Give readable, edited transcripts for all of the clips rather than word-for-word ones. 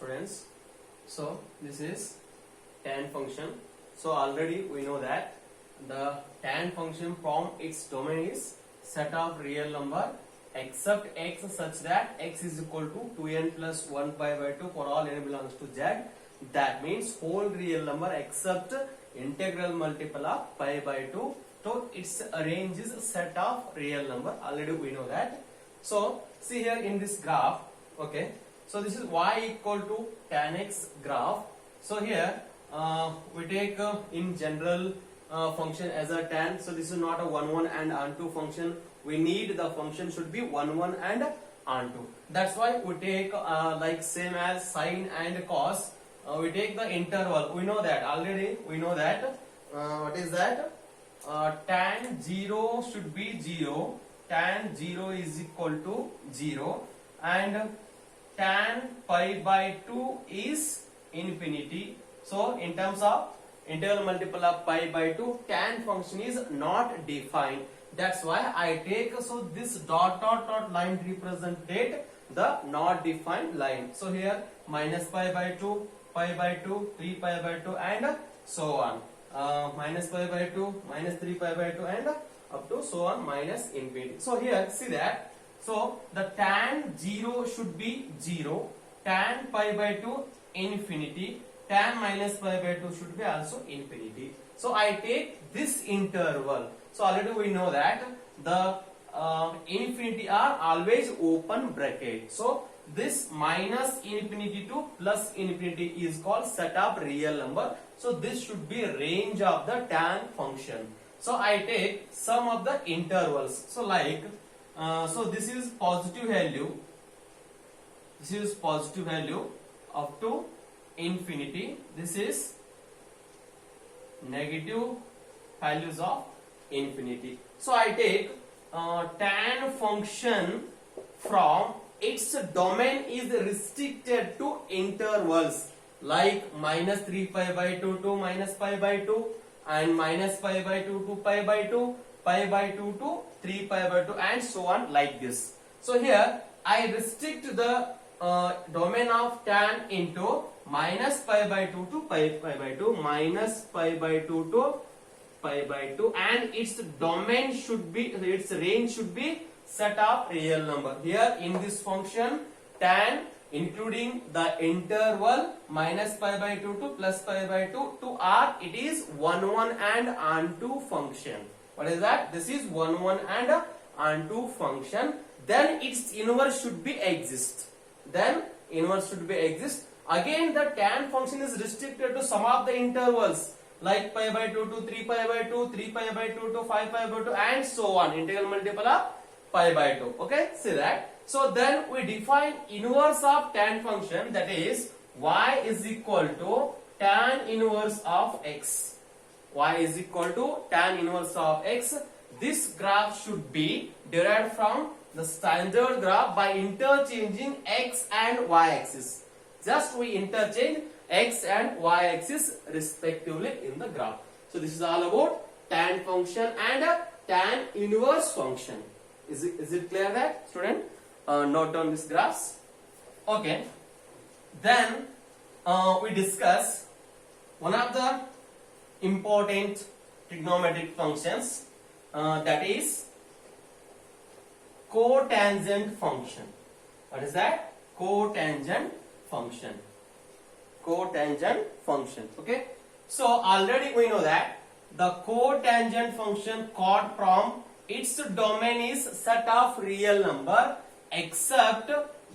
students. So this is tan function. So already we know that the tan function from its domain is set of real number except x such that x is equal to 2n plus 1 pi by 2 for all n belongs to z. That means whole real number except integral multiple of pi by 2. So its range is set of real number. Already we know that. So see here in this graph, okay. So this is y equal to tan x graph. So here we take in general function as a tan. So this is not a 1 1 and onto function. We need the function should be 1 1 and onto. That's why we take like same as sine and cos. We take the interval. We know that already. We know that what is that? Tan 0 should be 0. Tan 0 is equal to 0 and tan pi by 2 is infinity. So in terms of integral multiple of pi by 2, tan function is not defined. That's why I take, so this dot dot dot line represented the not defined line. So here minus pi by 2, pi by 2, 3 pi by 2 and so on. Minus pi by 2, minus 3 pi by 2 and up to so on minus infinity. So here see that. So the tan 0 should be 0, tan pi by 2 infinity, tan minus pi by 2 should be also infinity. So I take this interval. So already we know that the infinity are always open bracket. So this minus infinity to plus infinity is called set of real number. So this should be range of the tan function. So I take sum of the intervals. So like so this is positive value. This is positive value up to infinity. This is negative values of infinity. So I take tan function from its domain is restricted to intervals like minus 3 pi by 2 to minus pi by 2 and minus pi by 2 to pi by 2, pi by 2 to 3 pi by 2 and so on like this. So here I restrict the domain of tan into minus pi by 2 to pi by 2, minus pi by 2 to pi by 2 and its domain should be, its range should be set of real number. Here in this function tan including the interval minus pi by 2 to plus pi by 2 to r, it is 1 1 and onto function. What is that? This is 1 1 and onto function. Then its inverse should be exist. Then inverse should be exist. Again the tan function is restricted to some of the intervals like pi by 2 to 3 pi by 2, 3 pi by 2 to 5 pi by 2 and so on. Integral multiple of pi by 2. Okay, see that. So then we define inverse of tan function, that is y is equal to tan inverse of x. Y is equal to tan inverse of x. This graph should be derived from the standard graph by interchanging x and y axis. Just we interchange x and y axis respectively in the graph. So this is all about tan function and tan inverse function. Is it clear that, student? Note down these graphs. Okay. Then we discuss one of the important trigonometric functions, that is cotangent function. What is that? Cotangent function. Cotangent function. Okay. So already we know that the cotangent function cot from its domain is set of real number except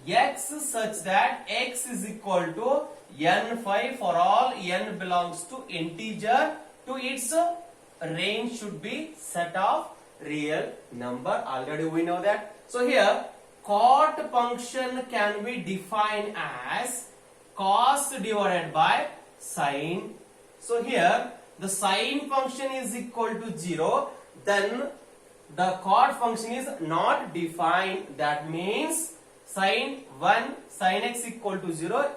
x such that x is equal to n5 for all n belongs to integer, to its range should be set of real number. Already we know that. So here cot function can be defined as cos divided by sine. So here the sine function is equal to 0, then the cot function is not defined. That means sine 1, sine x equal to 0,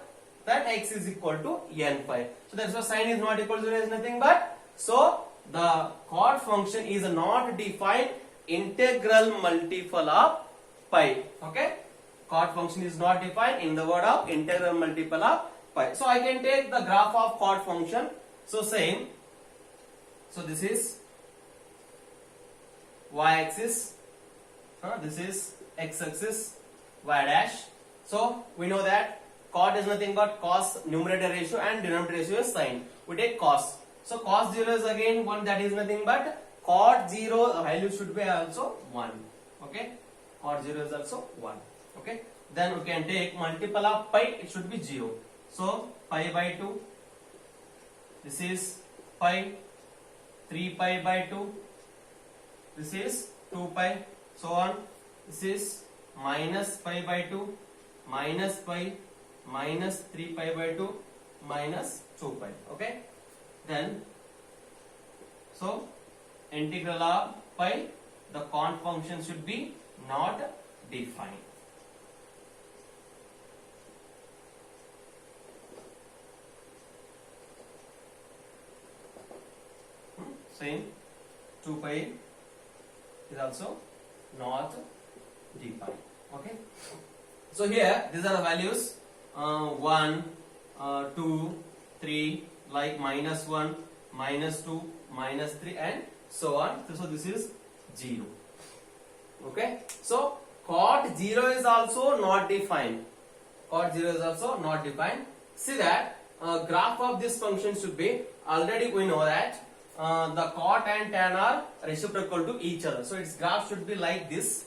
then x is equal to n5. So that's why sine is not equal to 0 is nothing but, so the cot function is not defined integral multiple of pi. Okay, Chord function is not defined in the word of integral multiple of pi. So I can take the graph of chord function. So same. So this is y-axis. This is x-axis, y dash. So we know that chord is nothing but cos numerator ratio and denominator ratio is sine. We take cos. So cos 0 is again 1, that is nothing but chord 0 value should be also 1. Okay, chord 0 is also 1. Okay, then we can take multiple of pi, it should be 0. So pi by 2, this is pi, 3 pi by 2, this is 2 pi, so on. This is minus pi by 2, minus pi, minus 3 pi by 2, minus 2 pi. Okay, then so integral of pi, the cont function should be not defined. Same, 2 pi is also not defined. Okay, so here these are the values 1, 2, 3, like minus 1, minus 2, minus 3 and so on. So this is 0. Okay, so chord 0 is also not defined. Chord 0 is also not defined. See that graph of this function should be, already we know that the cot and tan are reciprocal to each other. So its graph should be like this.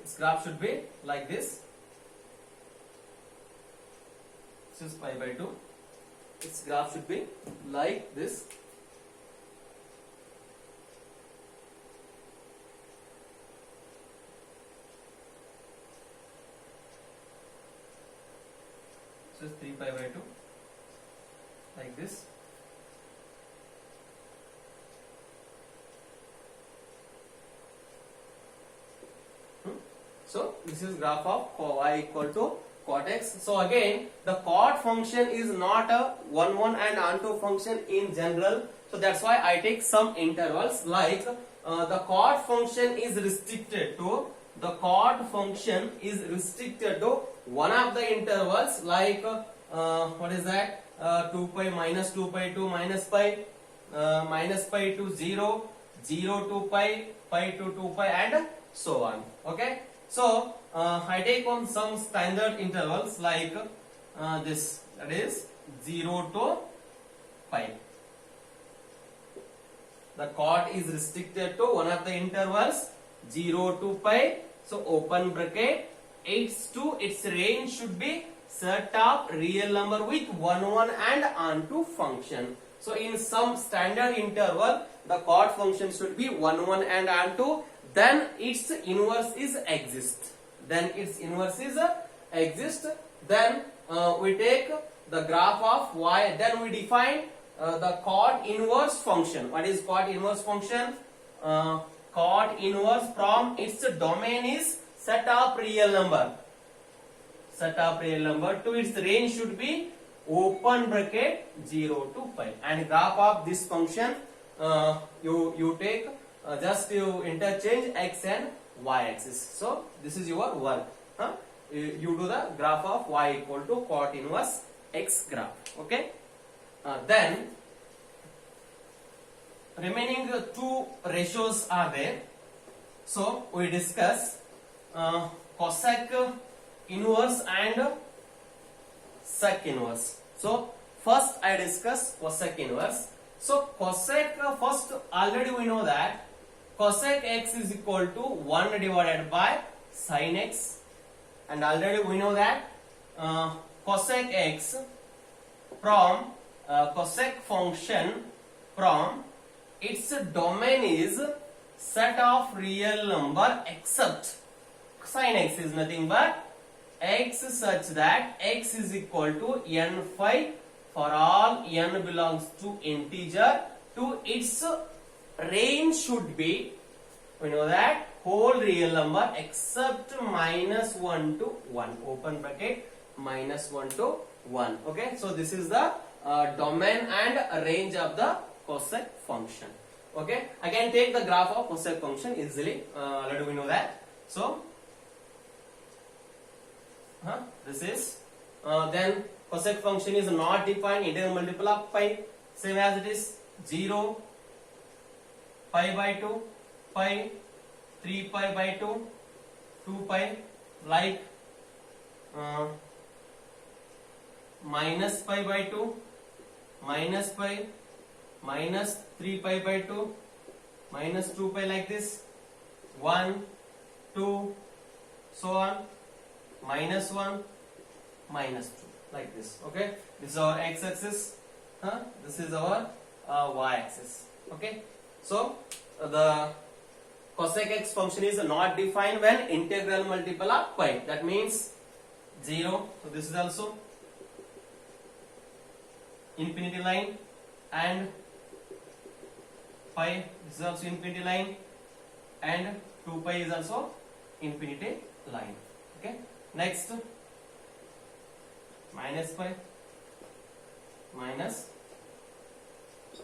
Its graph should be like this. This is pi by 2. Its graph should be like this. This is 3 pi by 2. Like this. So this is graph of y equal to cot x. So again, the cot function is not a 1 1 and onto function in general. So that's why I take some intervals, like the cot function is restricted to one of the intervals, like what is that, 2 pi, minus 2 pi to minus pi, minus pi to 0, 0 to pi, pi to 2 pi and so on. Okay, so I take on some standard intervals like this, that is 0 to pi. The chord is restricted to one of the intervals 0 to pi. So open bracket, its range should be set of real number with 1 1 and onto function. So in some standard interval, the chord function should be 1 1 and onto. Then its inverse is exist. Then we take the graph of y. Then we define the chord inverse function. What is chord inverse function? Chord inverse from its domain is set of real number. To its range should be open bracket 0 to pi. And graph of this function, you take. Just you interchange x and y axis. So this is your work. You do the graph of y equal to cot inverse x graph. Okay. Then remaining two ratios are there. So we discuss cosec inverse and sec inverse. So first I discuss cosec inverse. So cosec, first already we know that cosec x is equal to 1 divided by sin x, and already we know that cosec x from cosec function from its domain is set of real number except sin x is nothing but x such that x is equal to n phi for all n belongs to integer. To its range should be, we know that, whole real number except minus 1 to 1, open bracket, minus 1 to 1. Okay, so this is the domain and range of the cosec function. Okay, I can take the graph of cosec function easily, already we know that. So This is then cosec function is not defined, integral multiple of pi, same as it is 0, pi by 2, pi, 3 pi by 2, 2 pi, like minus pi by 2, minus pi, minus 3 pi by 2, minus 2 pi, like this, 1, 2, so on, minus 1, minus 2, like this. Okay, this is our x axis, this is our y axis. Okay, so the cosec x function is not defined when integral multiple of pi, that means 0, so this is also infinity line, and pi, this is also infinity line, and 2 pi is also infinity line. Okay, next minus pi, minus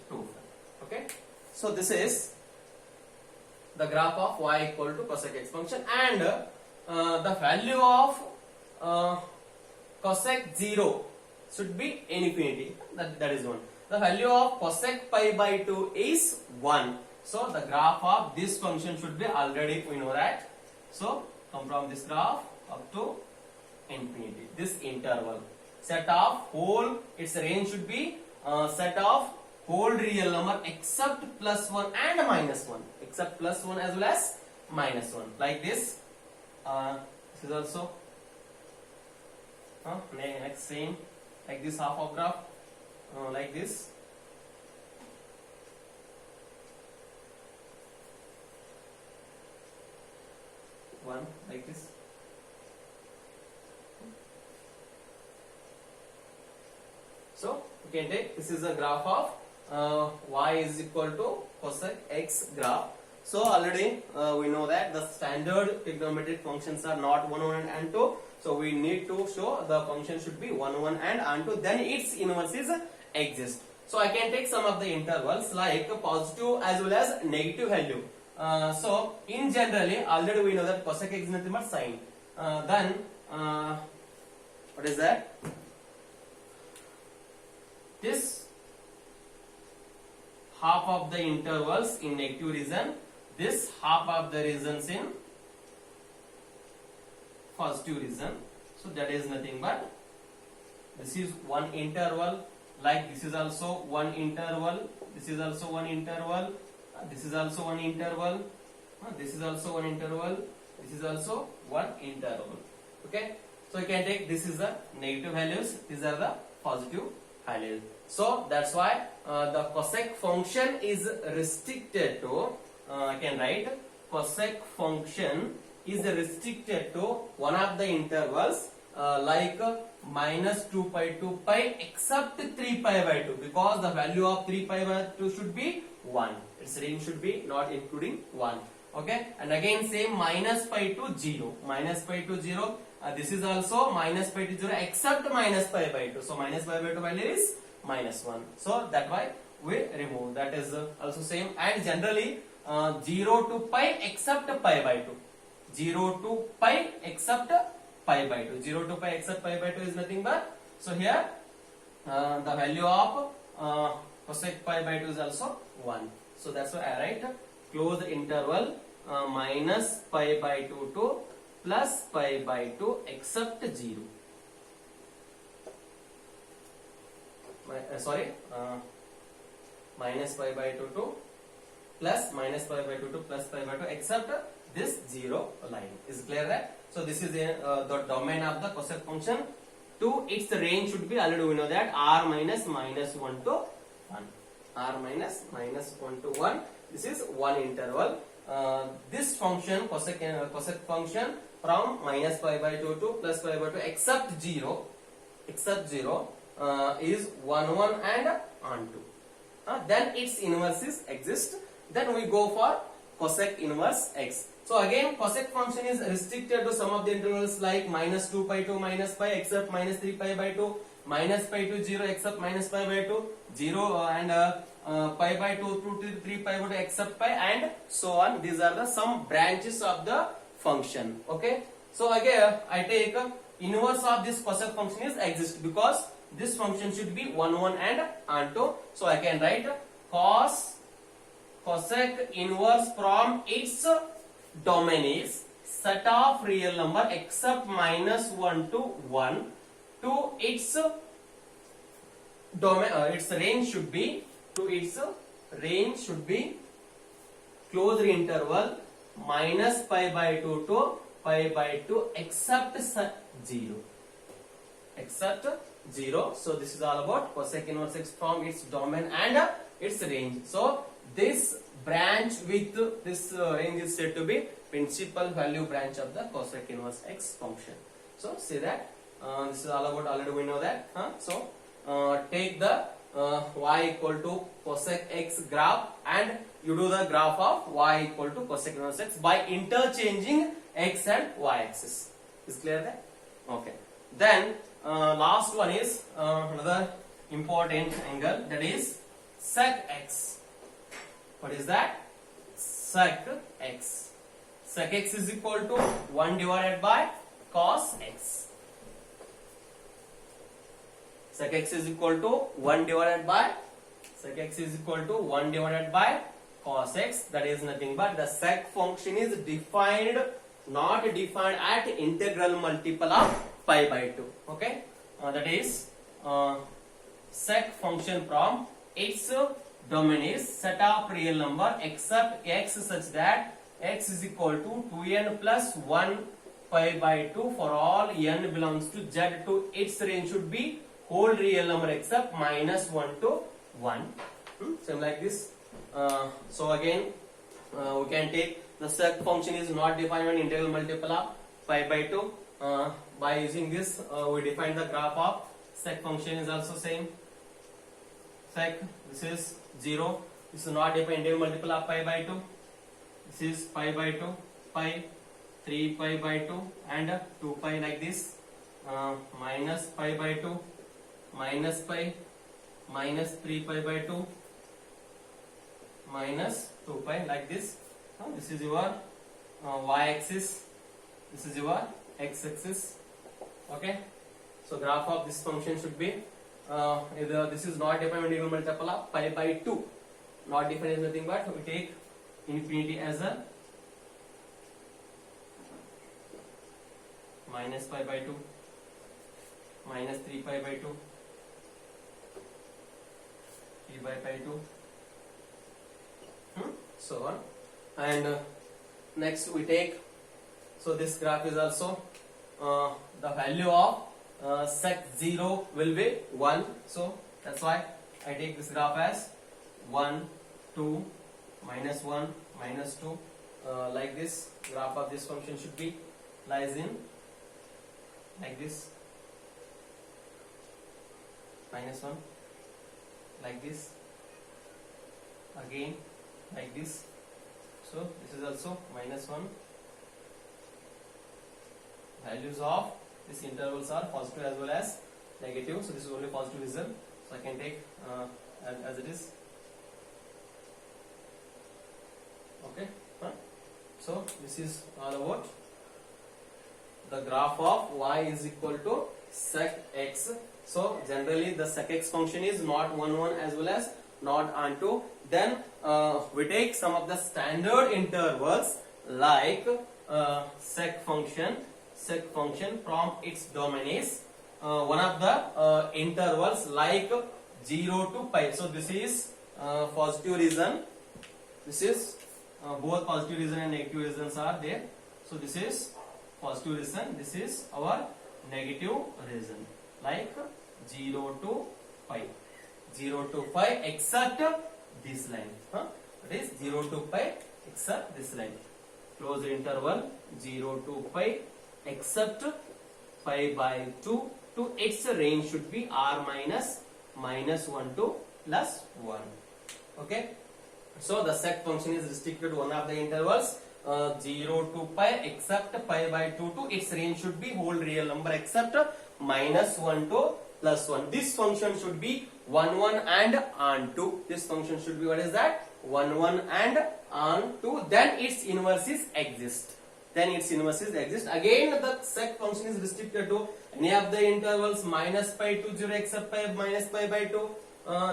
2 pi. Okay, so this is the graph of y equal to cosec x function, and the value of cosec 0 should be infinity, that is 1. The value of cosec pi by 2 is 1. So the graph of this function should be, already we know that. So come from this graph up to infinity, this interval, set of whole, its range should be set of whole real number except plus 1 and minus 1, except plus 1 as well as minus 1, like this. This is also next same, like this half of graph, like this. One, like this. So we can take, this is a graph of y is equal to cosec x graph. So already we know that the standard trigonometric functions are not 1, 1 and 2. So we need to show the function should be 1, 1 and 2. Then its inverses exist. So I can take some of the intervals like positive as well as negative value. So in generally, already we know that cosec x is nothing but sine. Then what is that? This half of the intervals in negative region, this half of the regions in positive region. So that is nothing but, this is one interval, like this is also one interval, this is also one interval, this is also one interval, this is also one interval, this is also one interval. Okay, so you can take, this is the negative values, these are the positive values. So that's why the cosec function is restricted to, I can write cosec function is restricted to one of the intervals like minus 2 pi to pi except 3 pi by 2, because the value of 3 pi by 2 should be 1. Its range should be not including 1. Okay, and again same minus pi to 0, minus pi to 0. This is also minus pi to 0 except minus pi by 2. So minus pi by 2 value is minus 1. So that why we remove. That is also same. And generally 0 to pi except pi by 2. 0 to pi except pi by 2. 0 to pi except pi by 2 is nothing but, so here the value of cosec pi by 2 is also 1. So that's why I write closed interval minus pi by 2 to plus pi by 2 except 0. Minus pi by 2 to plus minus pi by 2 to plus pi by 2 except this 0 line. Is clear that? So this is the domain of the cosec function. To its range should be, already we know that, r minus minus 1 to 1. R minus minus 1 to 1. This is one interval. This function, cosec function, from minus pi by 2 to plus pi by 2 except 0, is 1, 1 and on 2. Then its inverses exist. Then we go for cosec inverse x. So again cosec function is restricted to some of the intervals like minus 2 pi to minus pi except minus 3 pi by 2, minus pi to 0 except minus pi by 2, 0 and pi by 2 to 3 pi by 2 except pi, and so on. These are the some branches of the function. Okay, so again I take inverse of this cosec function is exist, because this function should be 1 1 and onto. So I can write cosec inverse from its domain is set of real number except -1 to 1 to its domain. Its range should be closed interval -pi/2 to pi/2 except 0. Except 0. So this is all about cosec inverse x from its domain and its range. So this branch with this range is said to be principal value branch of the cosec inverse x function. So say that this is all about, already we know that. So take the y equal to cosec x graph and you do the graph of y equal to cosec inverse x by interchanging x and y axis. Is clear that? Okay. Then last one is another important angle, that is sec x. What is that? Sec x. Sec x is equal to 1 divided by cos x. Sec x is equal to 1 divided by cos x. That is nothing but the sec function is not defined at integral multiple of pi/2. Okay, that is sec function from its domain is set of real number except x such that x is equal to 2n plus 1 pi/2 for all n belongs to z to its range should be whole real number except -1 to 1. Same like this. So again we can take the sec function is not defined on integral multiple of pi/2. By using this we define the graph of sec function is also same. Sec, this is 0. This is not defined integral multiple of pi/2. This is pi/2, pi, 3 pi/2 and 2 pi like this. Minus pi/2, minus pi, minus 3 pi/2, minus 2 pi like this. This is your y-axis. This is your x-axis. Okay. So graph of this function should be either this is not defined integral multiple of pi/2. Not defined is nothing but we take infinity as a minus pi/2, minus 3 pi/2, 3 pi/2, so on. And next we take, so this graph is also the value of sec 0 will be 1. So that's why I take this graph as 1, 2, minus 1, minus 2, like this. Graph of this function should be lies in like this, minus 1, like this, again like this. So this is also minus 1. Values of these intervals are positive as well as negative. So this is only positive result. So I can take as it is. Okay. So this is all about the graph of y is equal to sec x. So generally the sec x function is not 1 1 as well as not onto. Then we take some of the standard intervals like sec function from its domain is one of the intervals like 0 to pi. So this is positive reason. This is both positive reason and negative reasons are there. So this is positive reason. This is our negative reason, like 0 to pi. 0 to pi except this line. It is 0 to pi except this line. Closed interval 0 to pi except pi/2 to its range should be r minus -1 to +1. Okay. So the sec function is restricted to one of the intervals 0 to pi except pi/2 to its range should be whole real number except -1 to +1. This function should be 1 1 and onto. This function should be, what is that? 1 1 and onto. Then its inverse is exist. then its inverse is exist. Again, the sec function is restricted to any of the intervals minus pi to 0 except pi minus pi by 2,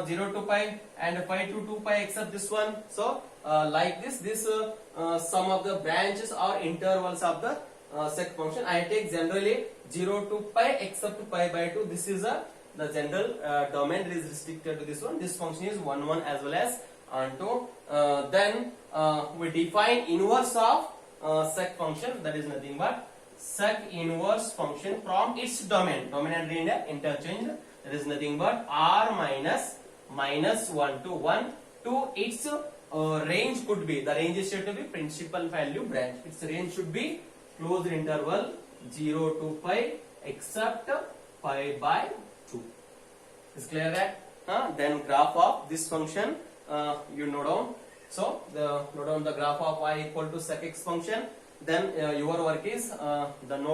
0 to pi, and pi to 2 pi except this one. So like this some of the branches or intervals of the sec function I take generally 0 to pi except pi by 2. This is the general domain is restricted to this one. This function is 1 1 as well as onto. Then we define inverse of sec function, that is nothing but sec inverse function from its domain. Domain and range are interchanged. That is nothing but r minus 1 to 1 to its range could be, the range is said to be principal value branch. Its range should be closed interval 0 to pi except pi by 2. Is clear that? Then graph of this function you note down. So note down the graph of y equal to sec x function. Then your work is the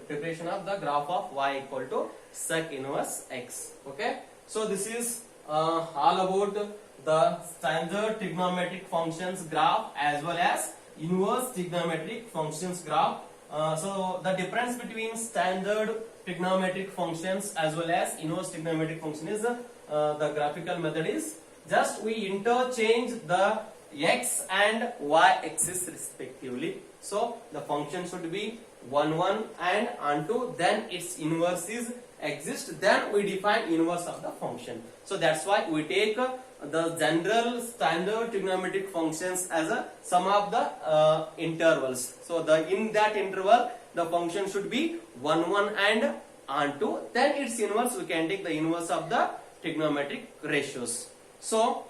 preparation of the graph of y equal to sec inverse x. Okay. So this is all about the standard trigonometric functions graph as well as inverse trigonometric functions graph. So the difference between standard trigonometric functions as well as inverse trigonometric function is the graphical method is just we interchange the x and y axis respectively. So the function should be 1 1 and onto, then its inverse is exist, then we define inverse of the function. So that's why we take the general standard trigonometric functions as a sum of the intervals. So in that interval the function should be 1 1 and onto, then its inverse we can take the inverse of the trigonometric ratios. So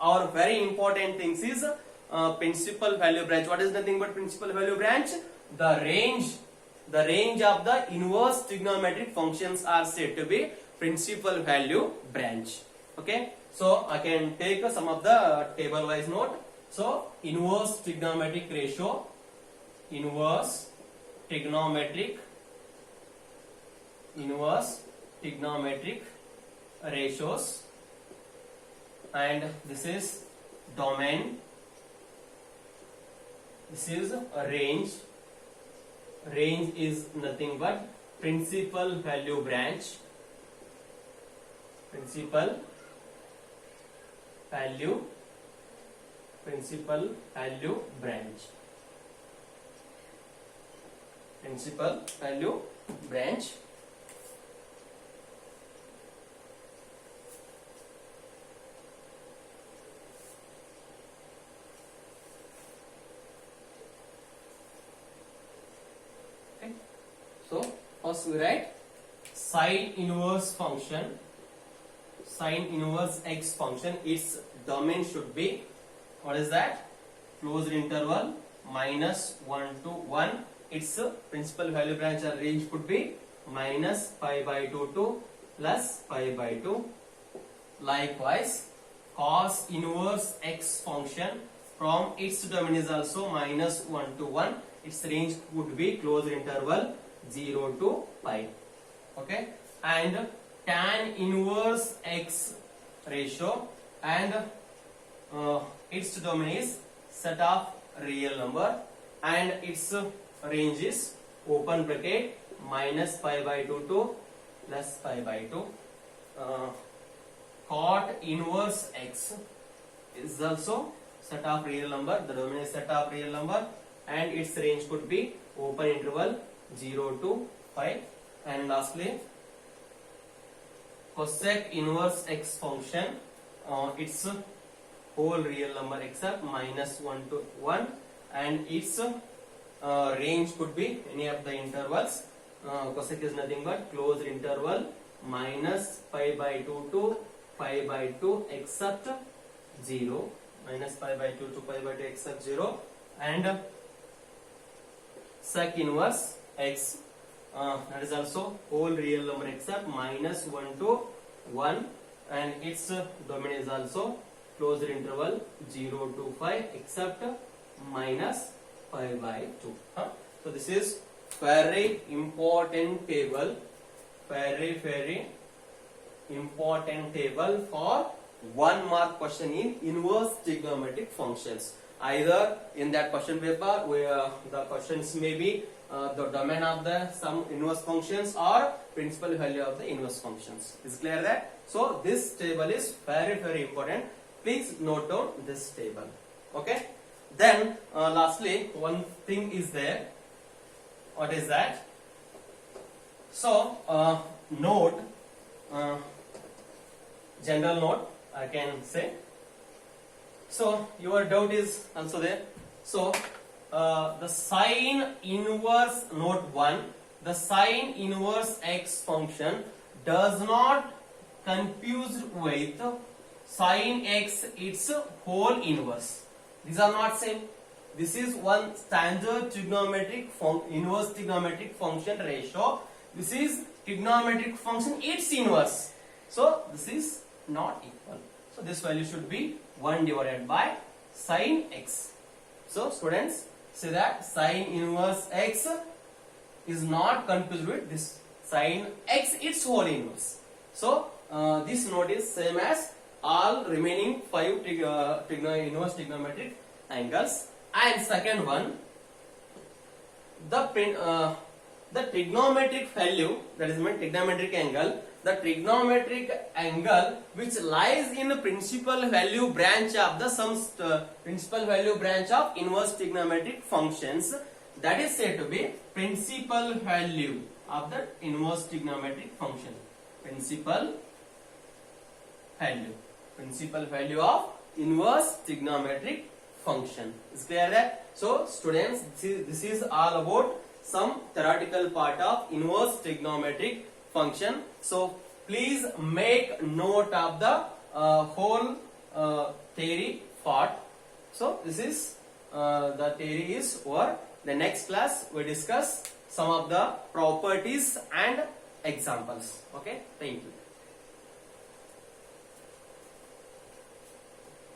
our very important things is principal value branch. What is nothing but principal value branch? The range of the inverse trigonometric functions are said to be principal value branch. Okay. So I can take some of the table wise note. So inverse trigonometric ratio, inverse trigonometric ratios, and this is domain, this is a range is nothing but principal value branch, principal value branch. So first we write sine inverse x function, its domain should be, what is that? Closed interval minus 1 to 1. Its principal value branch or range could be minus pi by 2 to plus pi by 2. Likewise, cos inverse x function from its domain is also minus 1 to 1. Its range would be closed interval 0 to pi. Okay. And tan inverse x ratio, and its domain is set of real number, and its range is open bracket minus pi by 2 to plus pi by 2. Cot inverse x is also set of real number, the domain is set of real number, and its range could be open interval 0 to pi. And lastly, cosec inverse x function, its whole real number except minus 1 to 1, and its range could be any of the intervals. Cosec is nothing but closed interval minus pi by 2 to pi by 2 except 0, minus pi by 2 to pi by 2 except 0, and sec inverse x, that is also whole real number except minus 1 to 1, and its domain is also closed interval 0 to 5 except minus pi by 2. So this is very important table, very important table for 1 mark question in inverse trigonometric functions. either in that question paper where the questions may be the domain of the some inverse functions or principal value of the inverse functions. Is clear that? So this table is very important. Please note down this table. Okay. Then lastly, one thing is there. What is that? So note, general note I can say. So your doubt is also there. So the sine inverse, note 1, the sine inverse x function does not confuse with sine x its whole inverse. These are not same. This is one standard trigonometric inverse trigonometric function ratio. This is trigonometric function its inverse. So this is not equal. So this value should be 1 divided by sine x. So students, say that sine inverse x is not confused with this sine x its whole inverse. So this note is same as all remaining 5 inverse trigonometric angles. And second one, the trigonometric value, that is meant trigonometric angle, the trigonometric angle which lies in the principal value branch of the principal value branch of inverse trigonometric functions, that is said to be principal value of the inverse trigonometric function. Principal value of inverse trigonometric function. Is clear that? So students, this is all about some theoretical part of inverse trigonometric function. So please make note of the whole theory part. So this is the theory is over. The next class we discuss some of the properties and examples. Okay, thank you.